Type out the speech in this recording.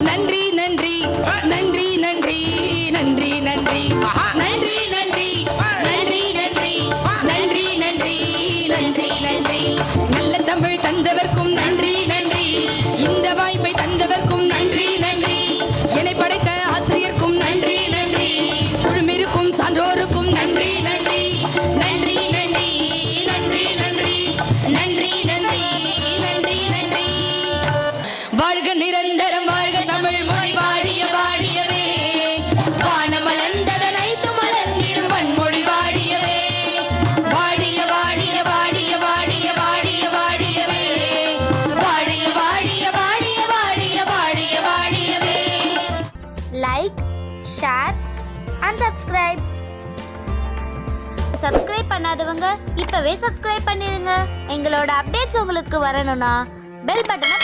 நன்றி நன்றி நன்றி நன்றி நன்றி நன்றி நன்றி நன்றி நன்றி நன்றி நன்றி நன்றி நன்றி நன்றி நல்ல தமிழ் தந்தவர்க்கும் நன்றி நன்றி இந்த வாய்ப்பை தந்தவர்க்கும் நன்றி நன்றி என்னை படைத்த ஆசிரியர்க்கும் நன்றி நன்றி குழுமிருக்கும் சான்றோருக்கும் நன்றி நன்றி நன்றி நன்றி நன்றி நன்றி நன்றி நன்றி நன்றி நன்றி வாழ்க நிரந்தரம் வாழ்க தமிழ் மொழி வாழிய வாழியவே வானமலர்ந்ததனைத்து மலர்ந்திடும் வன்மொழி வாழியவே வாழிய வாழிய வாழிய வாழிய வாழிய வாழியவே வாழிய வாழிய வாழிய வாழிய வாழிய வாழியவே. லைக், ஷேர் அண்ட் சப்ஸ்கிரைப் பண்ணாதவங்க இப்பவே சப்ஸ்கிரைப் பண்ணிருங்க. எங்களோட அப்டேட்ஸ் உங்களுக்கு வரணும்னா பெல் பட்டனை